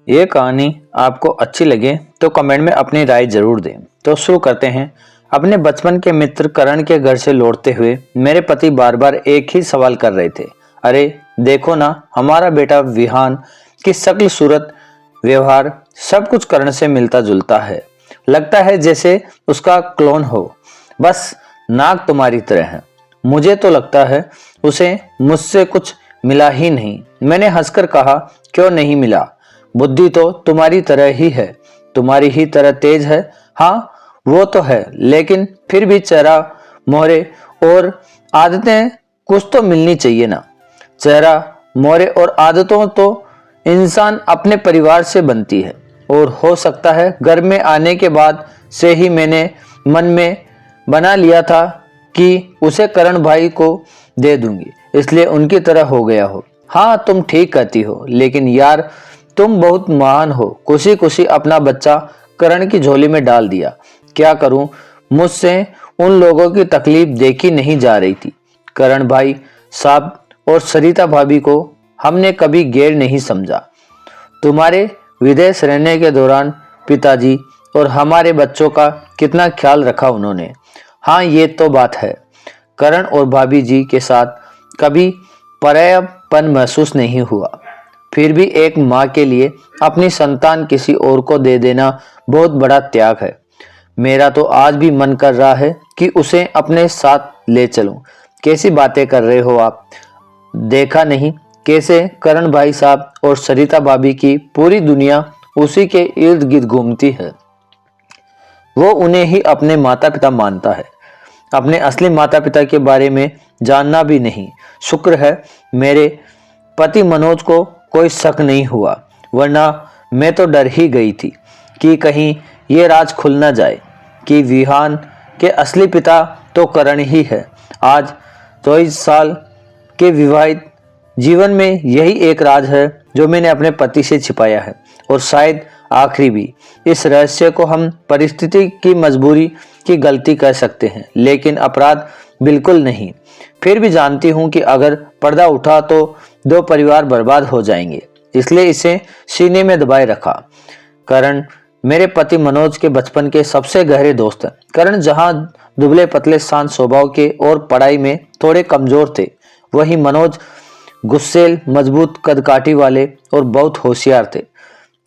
ये कहानी आपको अच्छी लगे तो कमेंट में अपनी राय जरूर दें। तो शुरू करते हैं। अपने बचपन के मित्र करण के घर से लौटते हुए मेरे पति बार बार एक ही सवाल कर रहे थे। अरे देखो ना, हमारा बेटा विहान की शक्ल, सूरत, व्यवहार सब कुछ करण से मिलता जुलता है। लगता है जैसे उसका क्लोन हो, बस नाक तुम्हारी तरह है। मुझे तो लगता है उसे मुझसे कुछ मिला ही नहीं। मैंने हंसकर कहा, क्यों नहीं मिला? बुद्धि तो तुम्हारी तरह ही है, तुम्हारी ही तरह तेज है। हाँ वो तो है, लेकिन फिर भी चेहरा, मोहरे और आदतें कुछ तो मिलनी चाहिए ना। चेहरा, मोहरे और आदतों तो इंसान अपने परिवार से बनती है, और हो सकता है घर में आने के बाद से ही मैंने मन में बना लिया था कि उसे करण भाई को दे दूंगी, इसलिए उनकी तरह हो गया हो। हाँ तुम ठीक कहती हो, लेकिन यार तुम बहुत महान हो। खुशी खुशी अपना बच्चा करण की झोली में डाल दिया। क्या करूं, मुझसे उन लोगों की तकलीफ देखी नहीं जा रही थी। करण भाई साहब और सरिता भाभी को हमने कभी गैर नहीं समझा। तुम्हारे विदेश रहने के दौरान पिताजी और हमारे बच्चों का कितना ख्याल रखा उन्होंने। हाँ ये तो बात है। करण और भाभी जी के साथ कभी परायापन महसूस नहीं हुआ। फिर भी एक माँ के लिए अपनी संतान किसी और को दे देना बहुत बड़ा त्याग है। मेरा तो आज भी मन कर रहा है कि उसे अपने साथ ले चलूं। कैसी बातें कर रहे हो आप? देखा नहीं कैसे करण भाई साहब और सरिता भाभी की पूरी दुनिया उसी के इर्द गिर्द घूमती है। वो उन्हें ही अपने माता पिता मानता है, अपने असली माता पिता के बारे में जानना भी नहीं। शुक्र है मेरे पति मनोज को कोई शक नहीं हुआ, वरना मैं तो डर ही गई थी कि कहीं ये राज खुल न जाए कि विहान के असली पिता तो करण ही है। आज 24 साल के विवाहित जीवन में यही एक राज है जो मैंने अपने पति से छिपाया है, और शायद आखिरी भी। इस रहस्य को हम परिस्थिति की मजबूरी की गलती कह सकते हैं, लेकिन अपराध बिल्कुल नहीं। फिर भी जानती हूं कि अगर पर्दा उठा तो दो परिवार बर्बाद हो जाएंगे, इसलिए इसे सीने में दबाए रखा। करण मेरे पति मनोज के बचपन के सबसे गहरे दोस्त हैं। करण जहां दुबले पतले शांत स्वभाव के और पढ़ाई में थोड़े कमजोर थे, वही मनोज गुस्सेल, मजबूत, कदकाठी वाले और बहुत होशियार थे।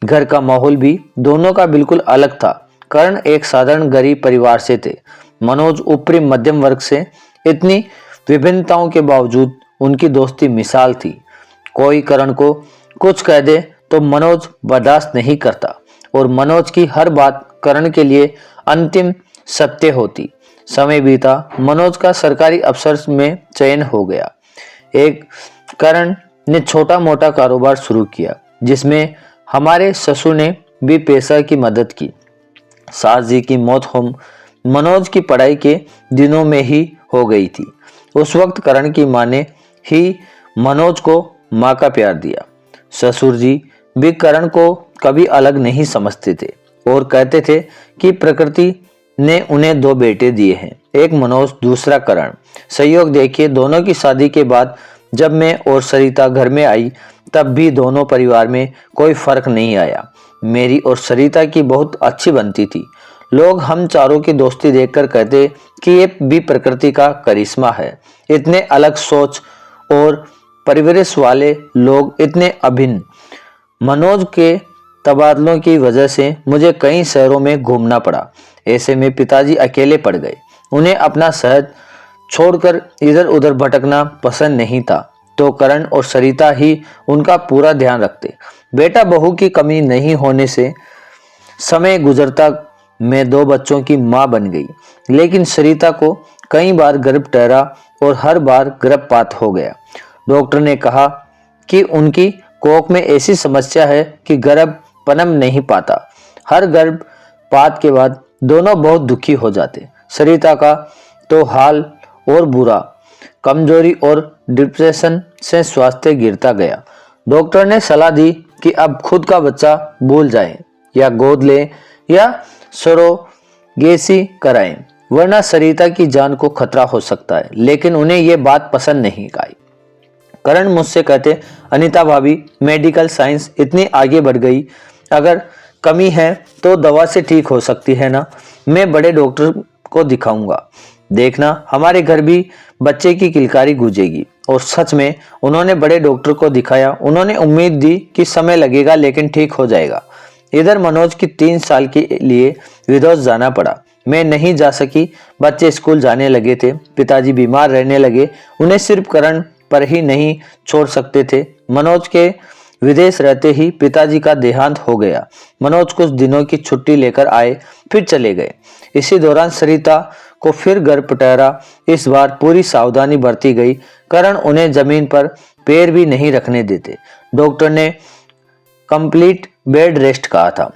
घर का माहौल भी दोनों का बिल्कुल अलग था। करण एक साधारण गरीब परिवार से थे, मनोज ऊपरी मध्यम वर्ग से। इतनी विभिन्नताओं के बावजूद उनकी दोस्ती मिसाल थी। कोई करण को कुछ कह दे तो मनोज बर्दाश्त नहीं करता, और मनोज की हर बात करण के लिए अंतिम सत्य होती। समय बीता, मनोज का सरकारी अफसर में चयन हो गया। एक करण ने छोटा मोटा कारोबार शुरू किया, जिसमें हमारे ससुर ने भी पैसा की मदद की। सास जी की मौत हम मनोज की पढ़ाई के दिनों में ही हो गई थी। उस वक्त करण की माँ ने ही मनोज को माँ का प्यार दिया। ससुर जी भी करण को कभी अलग नहीं समझते थे, और कहते थे कि प्रकृति ने उन्हें दो बेटे दिए हैं, एक मनोज, दूसरा करण। संयोग देखिए, दोनों की शादी के बाद जब मैं और सरिता घर में आई, तब भी दोनों परिवार में कोई फर्क नहीं आया। मेरी और सरिता की बहुत अच्छी बनती थी। लोग हम चारों की दोस्ती देखकर कहते कि ये भी प्रकृति का करिश्मा है। इतने अलग सोच और परिवेश वाले लोग, इतने अभिन्न। मनोज के तबादलों की वजह से मुझे कई शहरों में घूमना पड़ा। ऐसे में पिताजी अकेले पड़ गए। उन्हें अपना शहर छोड़कर इधर उधर भटकना पसंद नहीं था, तो करण और सरिता ही उनका पूरा ध्यान रखते। बेटा बहू की कमी नहीं होने से समय गुजरता मैं दो बच्चों की मां बन गई, लेकिन सरिता को कई बार गर्भ ठहरा और हर बार गर्भपात हो गया। डॉक्टर ने कहा कि उनकी कोख में ऐसी समस्या है कि गर्भ पनप नहीं पाता। हर गर्भपात के बाद दोनों बहुत दुखी हो जाते। सरिता का तो हाल और बुरा, कमजोरी और डिप्रेशन से स्वास्थ्य गिरता गया। डॉक्टर ने सलाह दी कि अब खुद का बच्चा भूल जाएं, या गोद लें, या सरोगेसी कराएं, वरना सरिता की जान को खतरा हो सकता है। लेकिन उन्हें यह बात पसंद नहीं आई। करण मुझसे कहते, अनीता भाभी, मेडिकल साइंस इतनी आगे बढ़ गई, अगर कमी है तो दवा से ठीक हो सकती है ना। मैं बड़े डॉक्टर को दिखाऊंगा, देखना हमारे घर भी बच्चे की किलकारी गूंजेगी। और सच में उन्होंने बड़े डॉक्टर को दिखाया। उन्होंने उम्मीद दी कि समय लगेगा लेकिन ठीक हो जाएगा। इधर मनोज की 3 साल के लिए विदेश जाना पड़ा। मैं नहीं जा सकी। बच्चे स्कूल जाने लगे थे, पिताजी बीमार रहने लगे। उन्हें सिर्फ करण पर ही नहीं छोड़ सकते थे। मनोज के विदेश रहते ही पिताजी का देहांत हो गया। मनोज कुछ दिनों की छुट्टी लेकर आए, फिर चले गए। इसी दौरान सरिता को फिर घर पटरा। इस बार पूरी सावधानी बरती गई। करण उन्हें जमीन पर पैर भी नहीं रखने देते। डॉक्टर ने कंप्लीट बेड रेस्ट कहा था।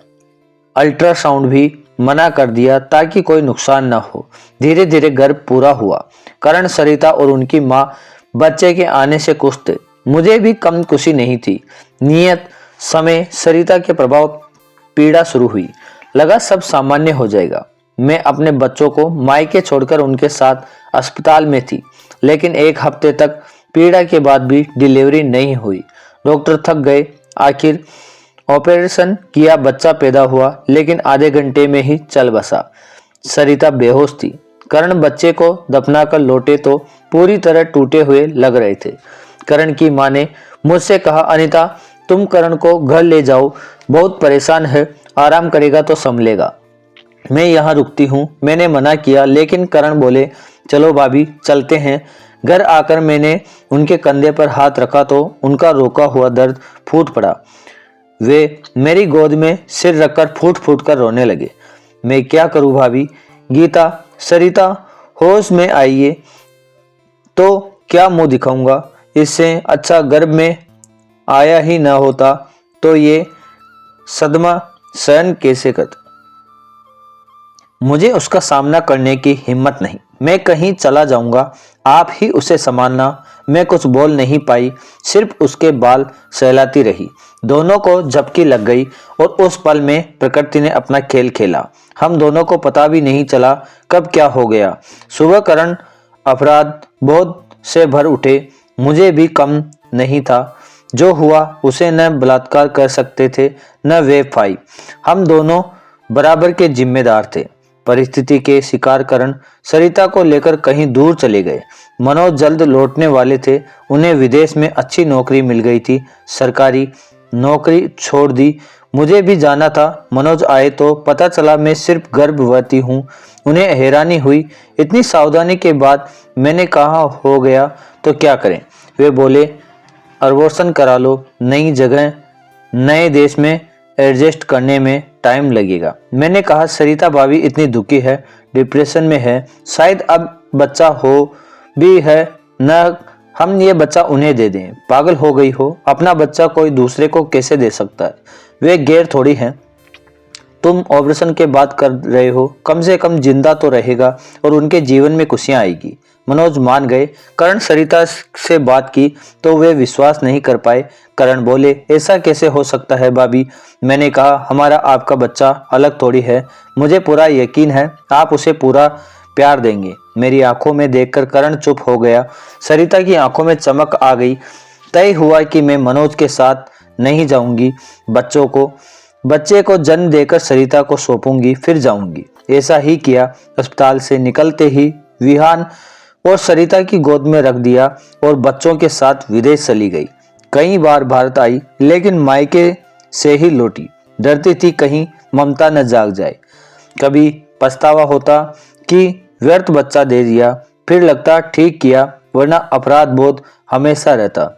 अल्ट्रासाउंड भी मना कर दिया ताकि कोई नुकसान न हो। धीरे धीरे गर्भ पूरा हुआ। करण, सरिता और उनकी माँ बच्चे के आने से खुश थे। मुझे भी कम खुशी नहीं थी। नियत समय सरिता के प्रभाव पीड़ा शुरू हुई। लगा सब सामान्य हो जाएगा। मैं अपने बच्चों को मायके छोड़कर उनके साथ अस्पताल में थी, लेकिन 1 हफ्ते तक पीड़ा के बाद भी डिलीवरी नहीं हुई। डॉक्टर थक गए। आखिर ऑपरेशन किया, बच्चा पैदा हुआ, लेकिन आधे घंटे में ही चल बसा। सरिता बेहोश थी। करण बच्चे को दफनाकर लौटे तो पूरी तरह टूटे हुए लग रहे थे। करण की मां ने मुझसे कहा, अनीता तुम करण को घर ले जाओ, बहुत परेशान है, आराम करेगा तो संभलेगा। मैं यहाँ रुकती हूँ। मैंने मना किया, लेकिन करण बोले, चलो भाभी चलते हैं। घर आकर मैंने उनके कंधे पर हाथ रखा तो उनका रोका हुआ दर्द फूट पड़ा। वे मेरी गोद में सिर रखकर फूट फूट कर रोने लगे। मैं क्या करूँ भाभी? गीता, सरिता होश में आइए तो क्या मुंह दिखाऊंगा? इससे अच्छा गर्भ में आया ही ना होता तो ये सदमा सहन कैसे करता। मुझे उसका सामना करने की हिम्मत नहीं। मैं कहीं चला जाऊंगा, आप ही उसे संभालना। मैं कुछ बोल नहीं पाई, सिर्फ उसके बाल सहलाती रही। दोनों को झपकी लग गई और उस पल में प्रकृति ने अपना खेल खेला। हम दोनों को पता भी नहीं चला कब क्या हो गया। सुबह करण अपराध बोध से भर उठे। मुझे भी कम नहीं था। जो हुआ उसे न बलात्कार कर सकते थे न वे फाई। हम दोनों बराबर के जिम्मेदार थे। परिस्थिति के शिकार करण सरिता को लेकर कहीं दूर चले गए। मनोज जल्द लौटने वाले थे। उन्हें विदेश में अच्छी नौकरी मिल गई थी। सरकारी नौकरी छोड़ दी। मुझे भी जाना था। मनोज आए तो पता चला मैं सिर्फ गर्भवती हूँ। उन्हें हैरानी हुई। इतनी सावधानी के बाद मैंने कहा हो गया तो क्या करें। वे बोले, अबॉर्शन करा लो, नई जगह नए देश में एडजस्ट करने में टाइम लगेगा। मैंने कहा, सरिता भाभी इतनी दुखी है, डिप्रेशन में है, शायद अब बच्चा हो भी है न हम ये बच्चा उन्हें दे दें। पागल हो गई हो? अपना बच्चा कोई दूसरे को कैसे दे सकता है? वे गैर थोड़ी हैं। तुम ऑपरेशन के बाद कर रहे हो, कम से कम जिंदा तो रहेगा और उनके जीवन में खुशियां आएगी। मनोज मान गए। करण सरिता से बात की तो वे विश्वास नहीं कर पाए। करण बोले, ऐसा कैसे हो सकता है भाभी? मैंने कहा, हमारा आपका बच्चा अलग थोड़ी है। मुझे पूरा यकीन है आप उसे पूरा प्यार देंगे। मेरी आंखों में देखकर करण चुप हो गया। सरिता की आंखों में चमक आ गई। तय हुआ कि मैं मनोज के साथ नहीं जाऊंगी। बच्चे को जन्म देकर सरिता को सौंपूंगी, फिर जाऊंगी। ऐसा ही किया। अस्पताल से निकलते ही विहान और सरिता की गोद में रख दिया और बच्चों के साथ विदेश चली गई। कई बार भारत आई, लेकिन मायके से ही लौटी। डरती थी कहीं ममता न जाग जाए। कभी पछतावा होता कि व्यर्थ बच्चा दे दिया, फिर लगता ठीक किया, वरना अपराध बोध हमेशा रहता।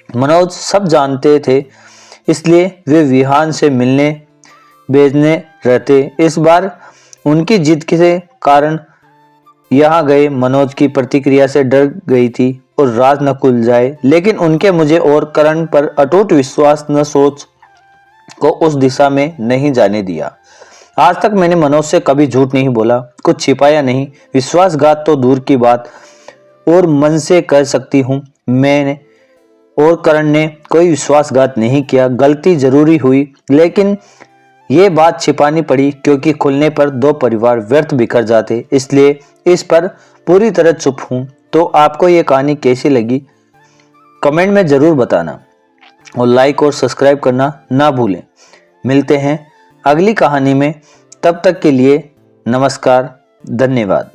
मनोज सब जानते थे, इसलिए वे विहान से मिलने भेजने रहते। इस बार उनकी जिद के कारण यहाँ गए। मनोज की प्रतिक्रिया से डर गई थी और राज न खुल जाए, लेकिन उनके मुझे और करण पर अटूट विश्वास न सोच को उस दिशा में नहीं जाने दिया। आज तक मैंने मनोज से कभी झूठ नहीं बोला, कुछ छिपाया नहीं। विश्वासघात तो दूर की बात और मन से कर सकती हूँ। मैंने और करण ने कोई विश्वासघात नहीं किया। गलती जरूरी हुई, लेकिन ये बात छिपानी पड़ी क्योंकि खुलने पर 2 परिवार व्यर्थ बिखर जाते। इसलिए इस पर पूरी तरह चुप हूं। तो आपको ये कहानी कैसी लगी कमेंट में ज़रूर बताना और लाइक और सब्सक्राइब करना ना भूलें। मिलते हैं अगली कहानी में, तब तक के लिए नमस्कार, धन्यवाद।